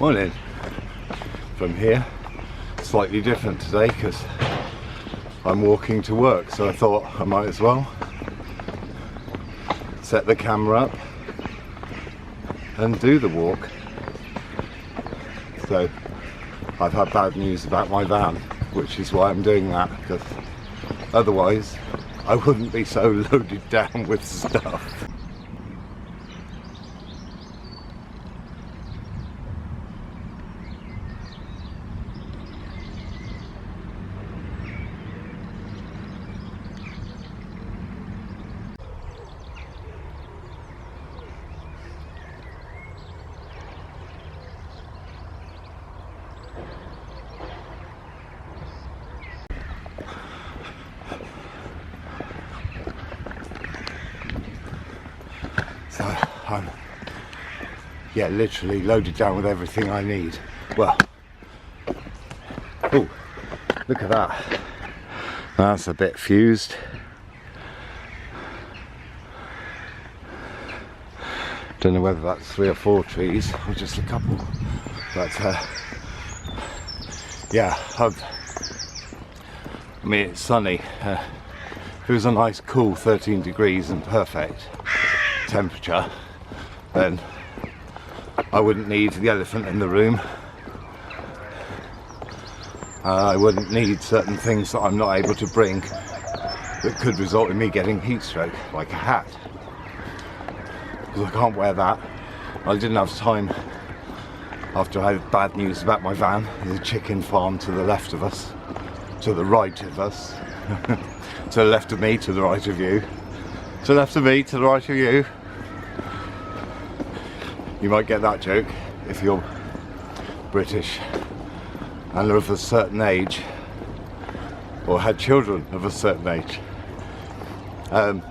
Morning. From here, slightly different today because I'm walking to work, so I thought I might as well set the camera up and do the walk. So I've had bad news about my van, which is why I'm doing that, because otherwise I wouldn't be so loaded down with stuff. So I'm, literally loaded down with everything I need. Well, oh, look at that. That's a bit fused. Don't know whether that's 3 or 4 trees or just a couple. But yeah, I mean, it's sunny. If it was a nice cool 13 degrees and perfect temperature, then I wouldn't need the elephant in the room. I wouldn't need certain things that I'm not able to bring that could result in me getting heat stroke, like a hat, because I can't wear that. I didn't have time after I had bad news about my van. There's a chicken farm to the left of us, to the right of us, to the left of me, to the right of you, to the left of me, to the right of you. You might get that joke if you're British and are of a certain age, or had children of a certain age. So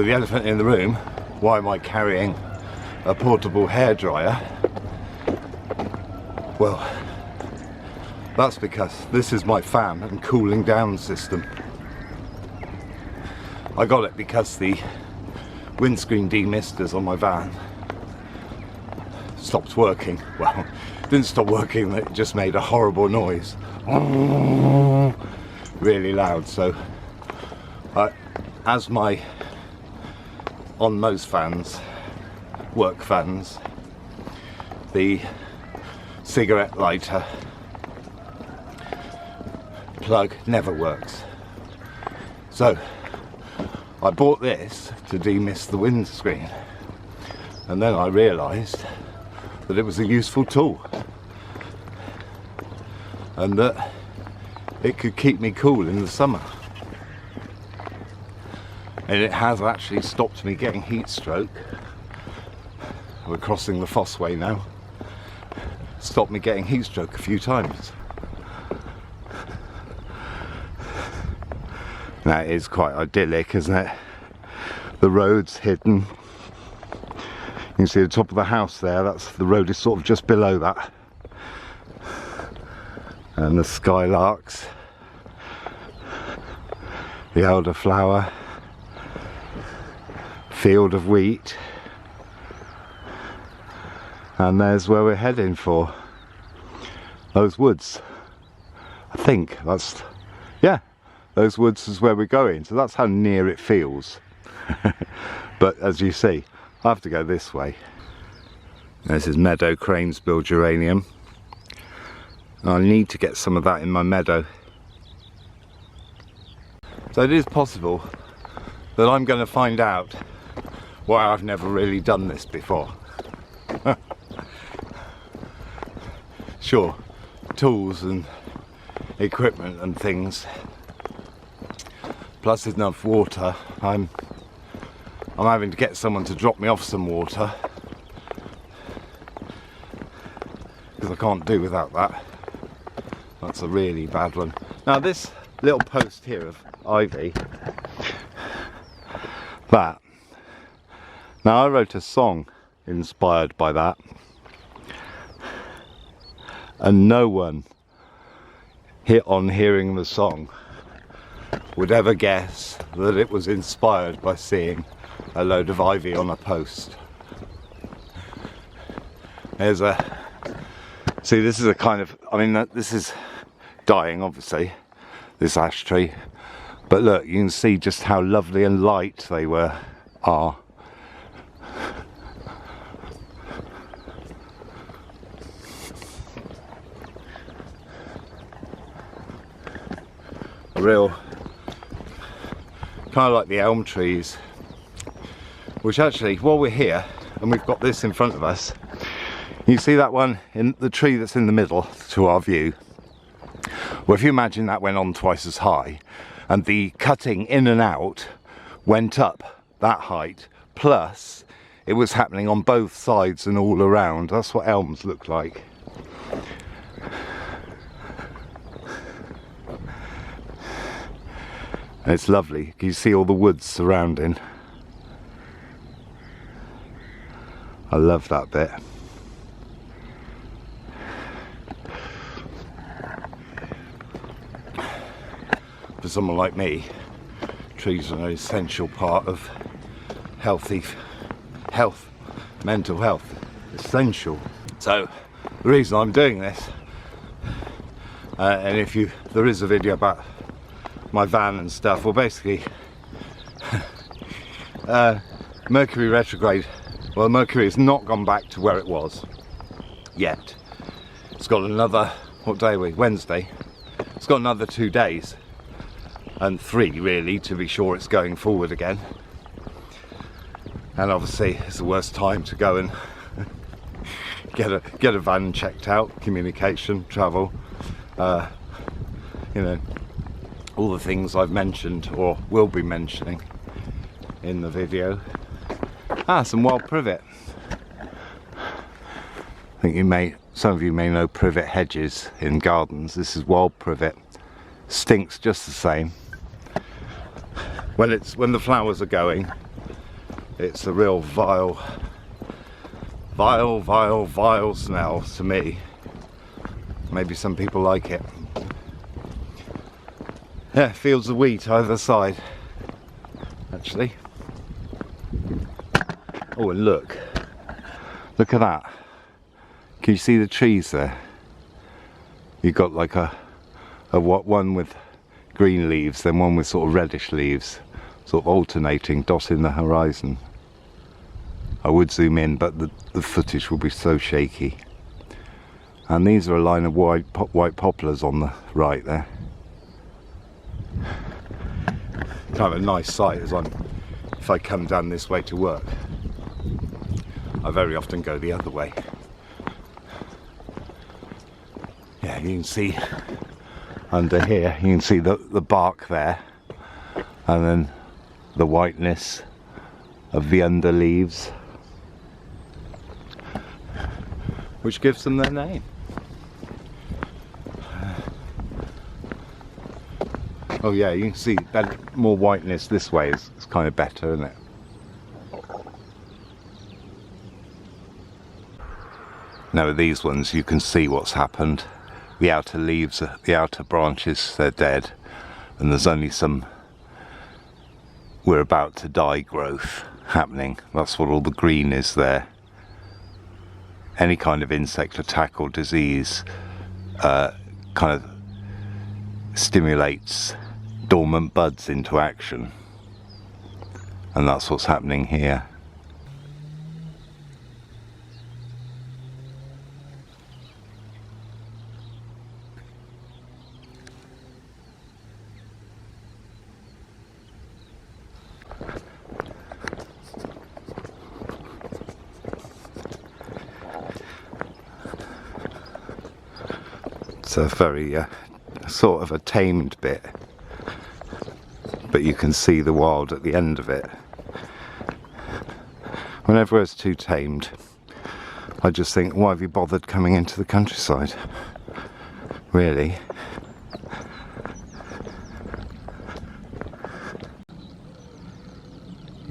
the elephant in the room, why am I carrying a portable hairdryer? Well, that's because this is my fan and cooling down system. I got it because the windscreen demisters on my van stopped working. Well, it didn't stop working, it just made a horrible noise. Really loud. So as my on most fans, work fans, the cigarette lighter plug never works. So I bought this to demist the windscreen, and then I realised that it was a useful tool and that it could keep me cool in the summer. And it has actually stopped me getting heat stroke. We're crossing the Fossway now. Stopped me getting heat stroke a few times. That is quite idyllic, isn't it? The road's hidden. You can see the top of the house there. That's the road is sort of just below that. And the skylarks, the elderflower, field of wheat, and there's where we're heading for. Those woods. I think that's, yeah, those woods is where we're going. So that's how near it feels. But as you see, I have to go this way. This is meadow cranesbill geranium. I need to get some of that in my meadow. So it is possible that I'm going to find out why I've never really done this before. Sure, tools and equipment and things, plus enough water. I'm having to get someone to drop me off some water because I can't do without that. That's a really bad one. Now this little post here of ivy, that, now I wrote a song inspired by that, and no one on hearing the song would ever guess that it was inspired by seeing a load of ivy on a post. There's a, see, this is a kind of, I mean, this is dying, obviously, this ash tree. But look, you can see just how lovely and light they are. Real, kind of like the elm trees, which actually, while we're here and we've got this in front of us, you see that one in the tree that's in the middle to our view. Well, if you imagine that went on twice as high and the cutting in and out went up that height, plus it was happening on both sides and all around. That's what elms look like. And it's lovely. You see all the woods surrounding. I love that bit. For someone like me, trees are an essential part of health, mental health. Essential. So the reason I'm doing this, and if there is a video about my van and stuff, well, basically Mercury retrograde, well, Mercury has not gone back to where it was yet. It's got another, what day are we? Wednesday. It's got another 2 days, and 3 really, to be sure it's going forward again. And obviously it's the worst time to go and get a van checked out, communication, travel, you know, all the things I've mentioned or will be mentioning in the video. Some wild privet. I think some of you may know privet hedges in gardens. This is wild privet. Stinks just the same. When the flowers are going, it's a real vile smell to me. Maybe some people like it. Yeah, fields of wheat either side, actually. Oh, and look at that. Can you see the trees there? You've got like a one with green leaves, then one with sort of reddish leaves, sort of alternating, dotting the horizon. I would zoom in, but the footage will be so shaky. And these are a line of white poplars on the right there. Kind of a nice sight if I come down this way to work. I very often go the other way. Yeah, you can see under here, you can see the bark there, and then the whiteness of the under leaves, which gives them their name. Oh yeah, you can see that more whiteness this way is kind of better, isn't it? Now with these ones you can see what's happened. The outer leaves, the outer branches, they're dead, and there's only some we're about to die growth happening. That's what all the green is there. Any kind of insect attack or disease kind of stimulates dormant buds into action, and that's what's happening here. It's a very sort of a tamed bit, but you can see the wild at the end of it. Whenever it's too tamed, I just think, why have you bothered coming into the countryside? Really?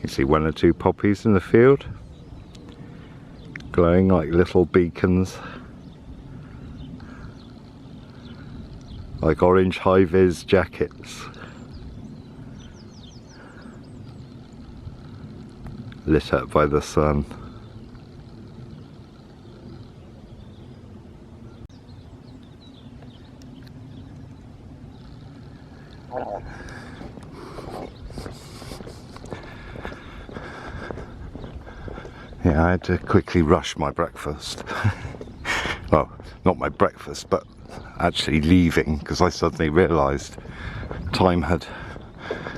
You see 1 or 2 poppies in the field, glowing like little beacons. Like orange high-vis jackets, lit up by the sun. Yeah, I had to quickly rush my breakfast. Well, not my breakfast, but actually leaving, because I suddenly realised time had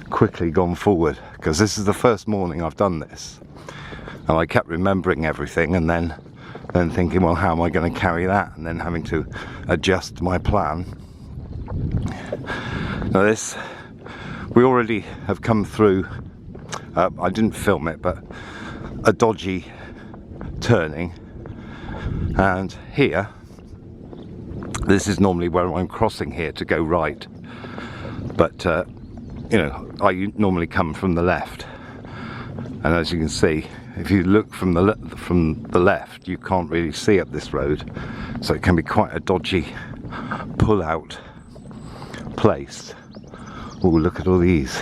quickly gone forward, because this is the first morning I've done this, and I kept remembering everything, and then thinking, well, how am I going to carry that, and then having to adjust my plan. Now this, we already have come through, I didn't film it, but a dodgy turning, and here, this is normally where I'm crossing here to go right, but you know, I normally come from the left, and as you can see, if you look from the left, you can't really see up this road, so it can be quite a dodgy pull-out place. Oh, look at all these.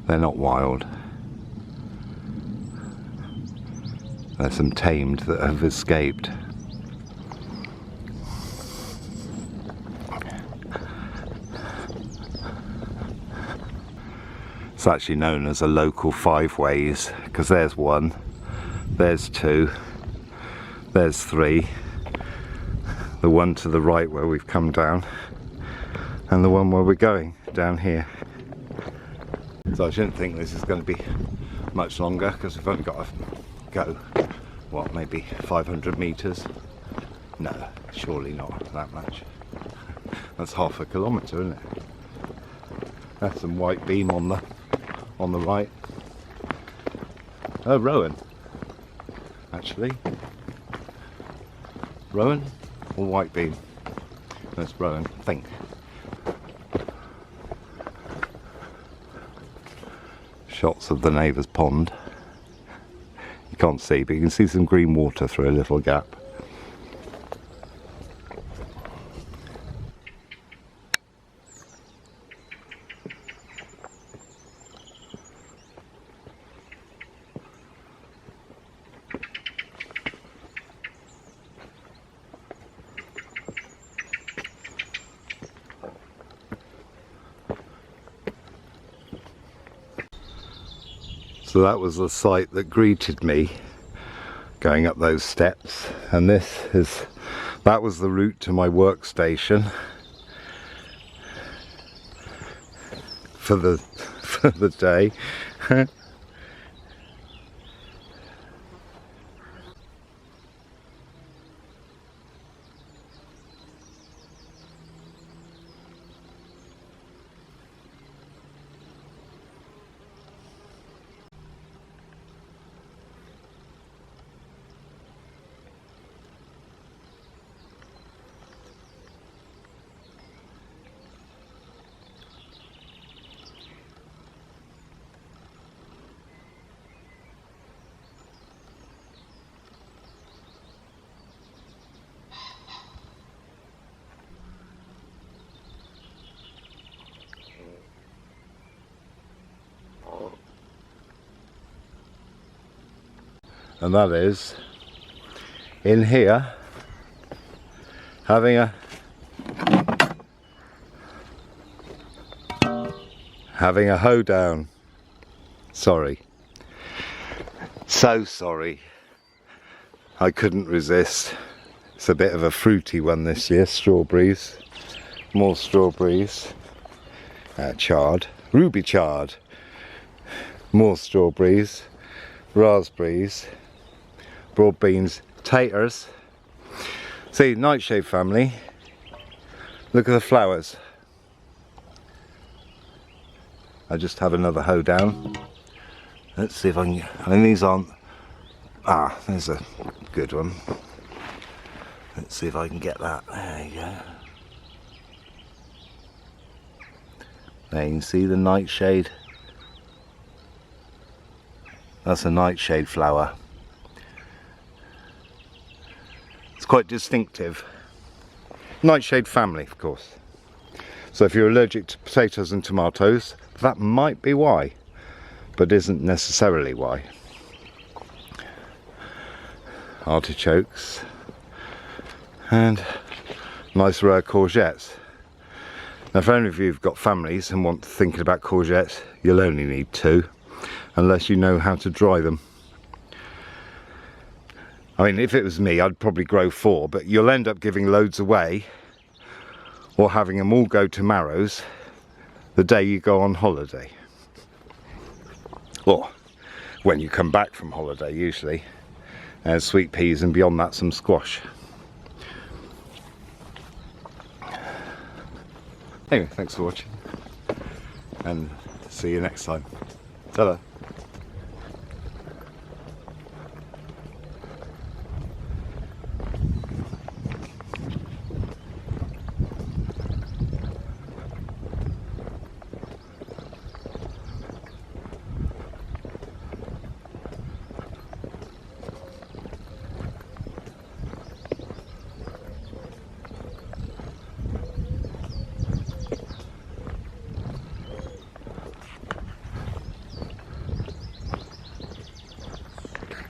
They're not wild. There's some tamed that have escaped. It's actually known as a local 5 ways, because there's 1, there's 2, there's 3, the one to the right where we've come down, and the one where we're going down here. So I shouldn't think this is going to be much longer, because we've only got to go, what, maybe 500 metres? No, surely not that much. That's half a kilometre, isn't it? That's some white beam on the right. Oh, Rowan. Actually. Rowan or white beam? That's Rowan, I think. Shots of the neighbour's pond. You can't see, but you can see some green water through a little gap. So that was the sight that greeted me going up those steps, and that was the route to my workstation for the day. And that is in here having a hoedown. Sorry, so sorry, I couldn't resist. It's a bit of a fruity one this year. Strawberries, more strawberries, chard, ruby chard, more strawberries, raspberries, broad beans, taters. See, nightshade family, look at the flowers. I just have another hoe down. Let's see if I can, I mean these aren't, there's a good one. Let's see if I can get that, there you go. There you can see the nightshade. That's a nightshade flower. It's quite distinctive. Nightshade family, of course. So if you're allergic to potatoes and tomatoes, that might be why, but isn't necessarily why. Artichokes and nice rare courgettes. Now, for any of you who've got families and want thinking about courgettes, you'll only need 2. unless you know how to dry them. I mean, if it was me, I'd probably grow 4, but you'll end up giving loads away or having them all go to marrows the day you go on holiday. Or when you come back from holiday, usually. There's sweet peas, and beyond that some squash. Anyway, thanks for watching, and see you next time. Ta-da.